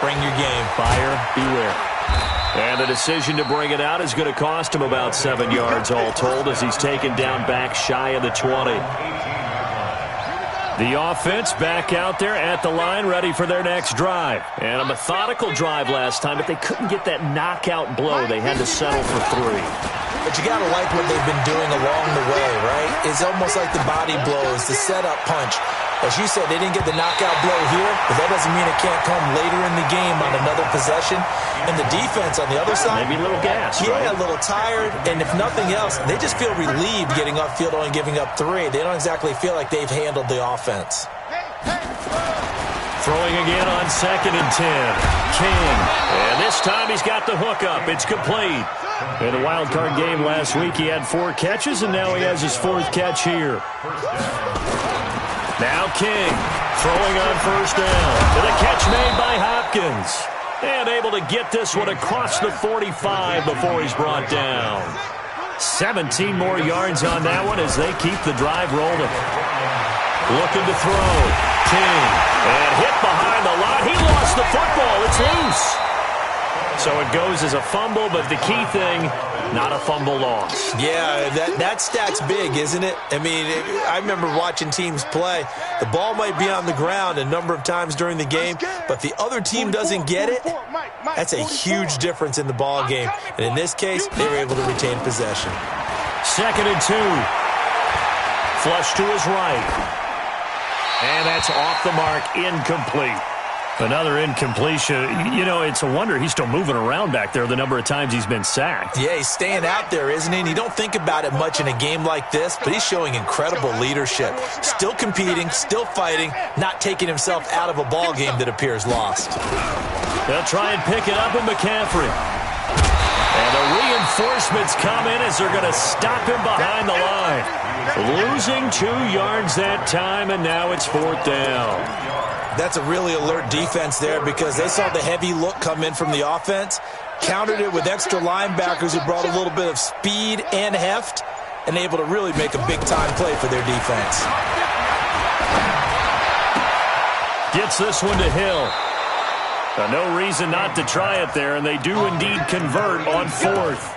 bring your game. Buyer beware. And the decision to bring it out is going to cost him about 7 yards all told as he's taken down back shy of the 20. The offense back out there at the line ready for their next drive. And a methodical drive last time, but they couldn't get that knockout blow. They had to settle for 3. But you got to like what they've been doing along the way, right? It's almost like the body blows, the setup punch. As you said, they didn't get the knockout blow here, but that doesn't mean it can't come later in the game on another possession. And the defense on the other side, maybe a little gas, yeah, right? A little tired. And if nothing else, they just feel relieved getting upfield, only giving up 3. They don't exactly feel like they've handled the offense. Throwing again on 2nd and 10. King. And this time he's got the hookup. It's complete. In the wild card game last week, he had 4 catches, and now he has his 4th catch here. Now King throwing on 1st down. And a catch made by Hopkins. And able to get this one across the 45 before he's brought down. 17 more yards on that one as they keep the drive rolling. Looking to throw. King. And hit behind the line. He lost the football. It's loose. So it goes as a fumble, but the key thing, not a fumble loss. Yeah, that stat's big, isn't it? I mean, I remember watching teams play. The ball might be on the ground a number of times during the game, but the other team doesn't get it. That's a huge difference in the ball game. And in this case, they were able to retain possession. 2nd and 2. Flush to his right. And that's off the mark, incomplete. Another incompletion. You know, it's a wonder he's still moving around back there the number of times he's been sacked. Yeah, he's staying out there, isn't he? And you don't think about it much in a game like this, but he's showing incredible leadership. Still competing, still fighting, not taking himself out of a ball game that appears lost. They'll try and pick it up with McCaffrey. And the reinforcements come in as they're going to stop him behind the line. Losing 2 yards that time, and now it's 4th down. That's a really alert defense there because they saw the heavy look come in from the offense, countered it with extra linebackers who brought a little bit of speed and heft, and able to really make a big-time play for their defense. Gets this one to Hill. No reason not to try it there, and they do indeed convert on 4th.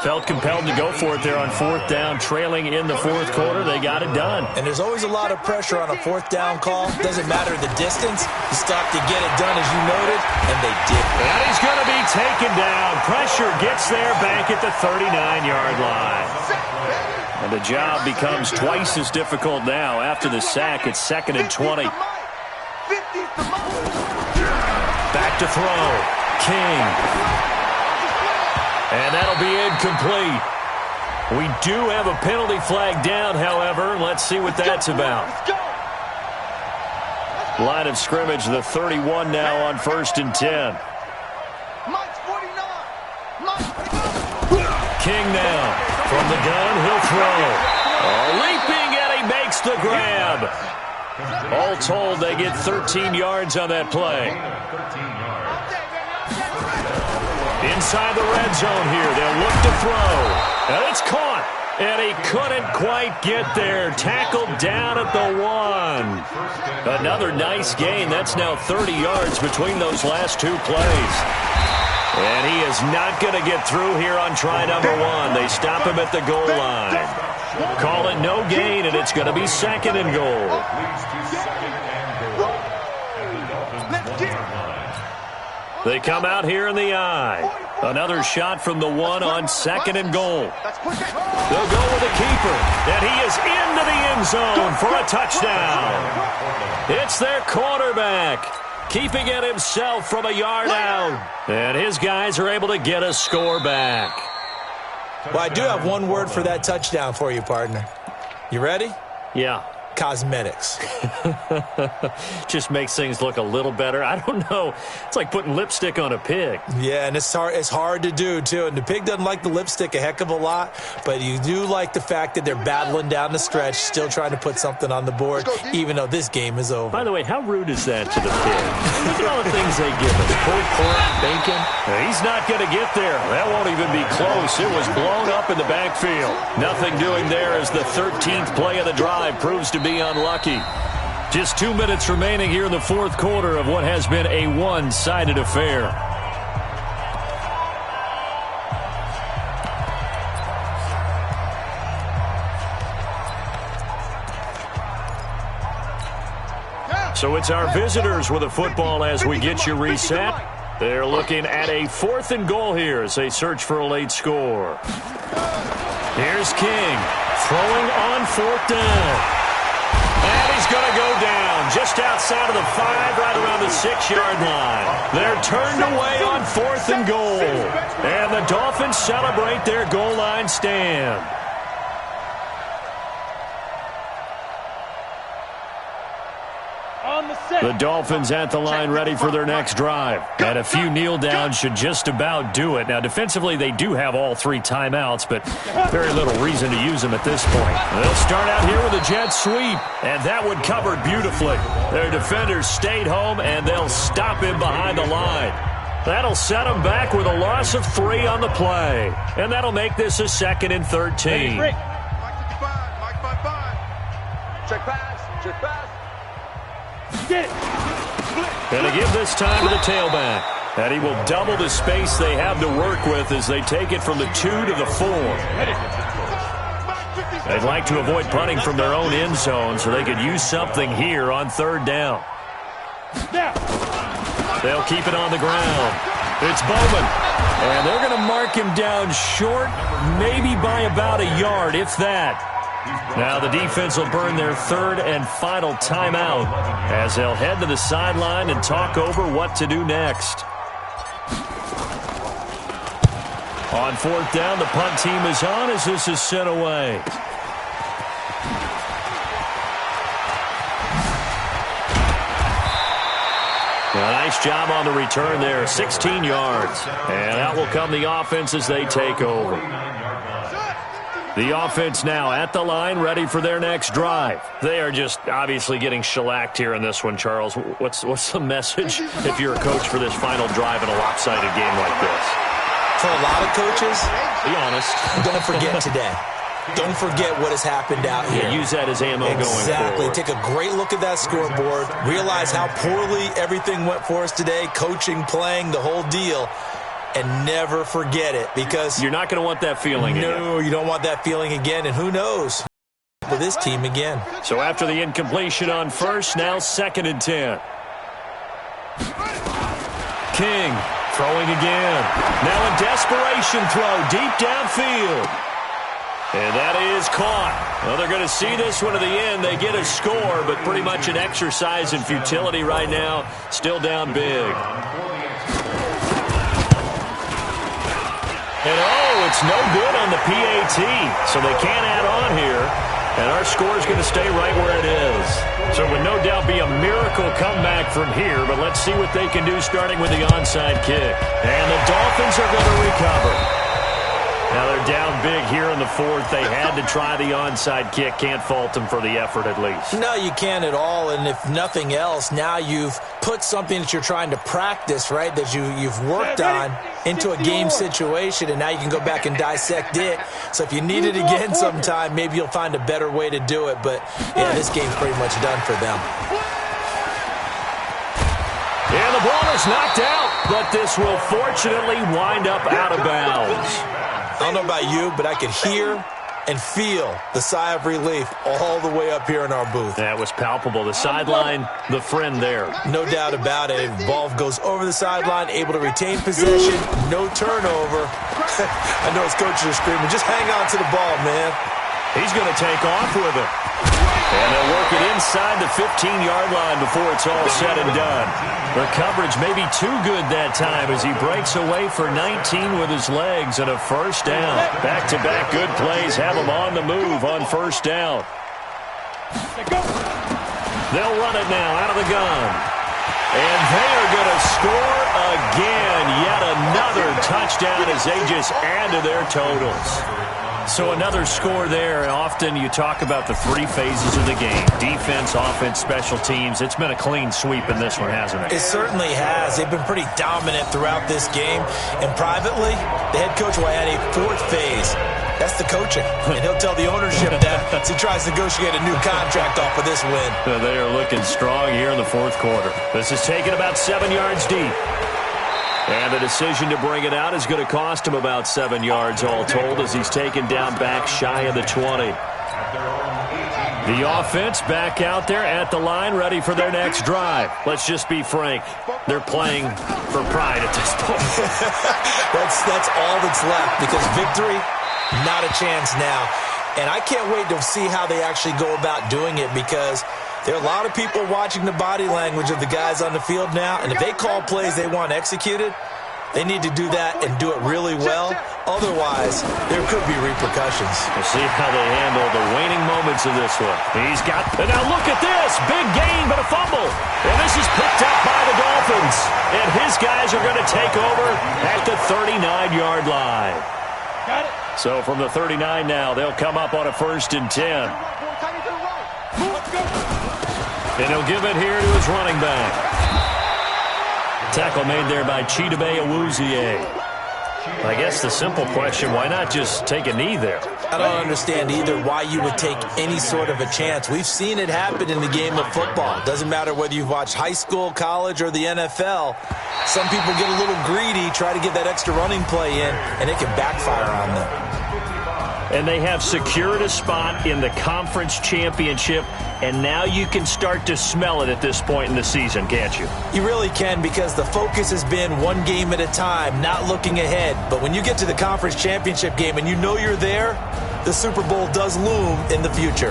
Felt compelled to go for it there on 4th down, trailing in the 4th quarter. They got it done. And there's always a lot of pressure on a 4th down call. Doesn't matter the distance. You stop to get it done, as you noted, and they did. And he's going to be taken down. Pressure gets there back at the 39-yard line. And the job becomes twice as difficult now. After the sack, it's 2nd and 20. Back to throw. King. And that'll be incomplete. We do have a penalty flag down, however. Let's see what that's about. Line of scrimmage, the 31 now on 1st and 10. King now from the gun. He'll throw. Leaping, and he makes the grab. All told, they get 13 yards on that play. Inside the red zone here. They'll look to throw. And it's caught. And he couldn't quite get there. Tackled down at the 1. Another nice gain. That's now 30 yards between those last 2 plays. And he is not going to get through here on try number 1. They stop him at the goal line. Call it no gain, and it's going to be 2nd and goal. They come out here in the eye. Another shot from the 1 on 2nd and goal. They'll go with the keeper. And he is into the end zone for a touchdown. It's their quarterback, keeping it himself from a yard out. And his guys are able to get a score back. Well, I do have one word for that touchdown for you, partner. You ready? Yeah. Cosmetics. Just makes things look a little better. I don't know. It's like putting lipstick on a pig. Yeah, and it's hard to do, too. And the pig doesn't like the lipstick a heck of a lot, but you do like the fact that they're battling down the stretch, still trying to put something on the board, even though this game is over. By the way, how rude is that to the pig? Look at all the things they give us. Pulled pork, bacon. He's not going to get there. That won't even be close. It was blown up in the backfield. Nothing doing there as the 13th play of the drive proves to be unlucky. Just 2 minutes remaining here in the 4th quarter of what has been a one-sided affair. So it's our visitors with a football as we get you reset. They're looking at a 4th and goal here as they search for a late score. Here's King throwing on 4th down. And he's going to go down just outside of the 5, right around the 6-yard line. They're turned away on 4th and goal. And the Dolphins celebrate their goal line stand. The Dolphins at the line ready for their next drive. And a few kneel downs should just about do it. Now, defensively, they do have all 3 timeouts, but very little reason to use them at this point. They'll start out here with a jet sweep, and that one covered beautifully. Their defenders stayed home, and they'll stop him behind the line. That'll set them back with a loss of 3 on the play. And that'll make this a 2nd and 13. Mike 55, Mike 55. Check pass, check pass. Get it. Going to give this time to the tailback. And he will double the space they have to work with as they take it from the 2 to the 4. They'd like to avoid punting from their own end zone so they could use something here on 3rd down. They'll keep it on the ground. It's Bowman. And they're going to mark him down short, maybe by about a yard, if that. Now the defense will burn their third and final timeout as they'll head to the sideline and talk over what to do next. On fourth down, the punt team is on as this is sent away. A nice job on the return there, 16 yards. And out will come the offense as they take over. The offense now at the line, ready for their next drive. They are just obviously getting shellacked here in this one, Charles. What's the message if you're a coach for this final drive in a lopsided game like this? For a lot of coaches, be honest, don't forget today. Don't forget what has happened out here. Yeah, use that as ammo going forward. Exactly. Take a great look at that scoreboard. Realize how poorly everything went for us today. Coaching, playing, the whole deal. And never forget it, because you're not going to want that feeling again. No, you don't want that feeling again. And who knows for this team again. So after the incompletion on first, now 2nd and 10. King throwing again. Now a desperation throw deep downfield. And that is caught. Well, they're going to see this one to the end. They get a score, but pretty much an exercise in futility right now. Still down big. And, it's no good on the PAT, so they can't add on here. And our score is going to stay right where it is. So it would no doubt be a miracle comeback from here, but let's see what they can do starting with the onside kick. And the Dolphins are going to recover. Now they're down big here in the fourth. They had to try the onside kick. Can't fault them for the effort at least. No, you can't at all. And if nothing else, now you've put something that you're trying to practice, right, that you've worked on into a game situation, and now you can go back and dissect it. So if you need it again sometime, maybe you'll find a better way to do it. But, yeah, this game's pretty much done for them. And the ball is knocked out, but this will fortunately wind up out of bounds. I don't know about you, but I could hear and feel the sigh of relief all the way up here in our booth. That was palpable. The sideline, the friend there. No doubt about it. Ball goes over the sideline, able to retain possession, no turnover. I know his coaches are screaming, just hang on to the ball, man. He's going to take off with it. And they'll work it inside the 15-yard line before it's all said and done. The coverage may be too good that time as he breaks away for 19 with his legs and a first down. Back-to-back good plays have him on the move on first down. They'll run it now out of the gun. And they are going to score again. Yet another touchdown as they just add to their totals. So another score there. Often you talk about the three phases of the game. Defense, offense, special teams. It's been a clean sweep in this one, hasn't it? It certainly has. They've been pretty dominant throughout this game. And privately, the head coach will add a fourth phase. That's the coaching. And he'll tell the ownership that as he tries to negotiate a new contract off of this win. They are looking strong here in the fourth quarter. This is taken about 7 yards deep. And the decision to bring it out is going to cost him about 7 yards all told as he's taken down back shy of the 20. The offense back out there at the line, ready for their next drive. Let's just be frank. They're playing for pride at this point. That's all that's left, because victory, not a chance now. And I can't wait to see how they actually go about doing it, because there are a lot of people watching the body language of the guys on the field now, and if they call plays they want executed, they need to do that and do it really well. Otherwise, there could be repercussions. We'll see how they handle the waning moments of this one. He's got, and now look at this. Big gain, but a fumble. And this is picked up by the Dolphins. And his guys are going to take over at the 39-yard line. Got it. So from the 39 now, they'll come up on a 1st and 10. And he'll give it here to his running back. Tackle made there by Chidobe Awuzie. I guess the simple question, why not just take a knee there? I don't understand either why you would take any sort of a chance. We've seen it happen in the game of football. It doesn't matter whether you've watched high school, college, or the NFL. Some people get a little greedy, try to get that extra running play in, and it can backfire on them. And they have secured a spot in the conference championship, and now you can start to smell it at this point in the season, can't you? You really can, because the focus has been one game at a time, not looking ahead. But when you get to the conference championship game and you know you're there, the Super Bowl does loom in the future.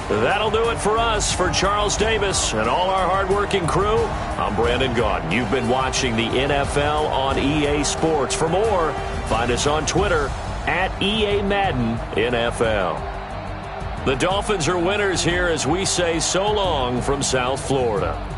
That'll do it for us. For Charles Davis and all our hardworking crew, I'm Brandon Gaudin. You've been watching the NFL on EA Sports. For more, find us on Twitter at EA-Madden NFL. The Dolphins are winners here as we say so long from South Florida.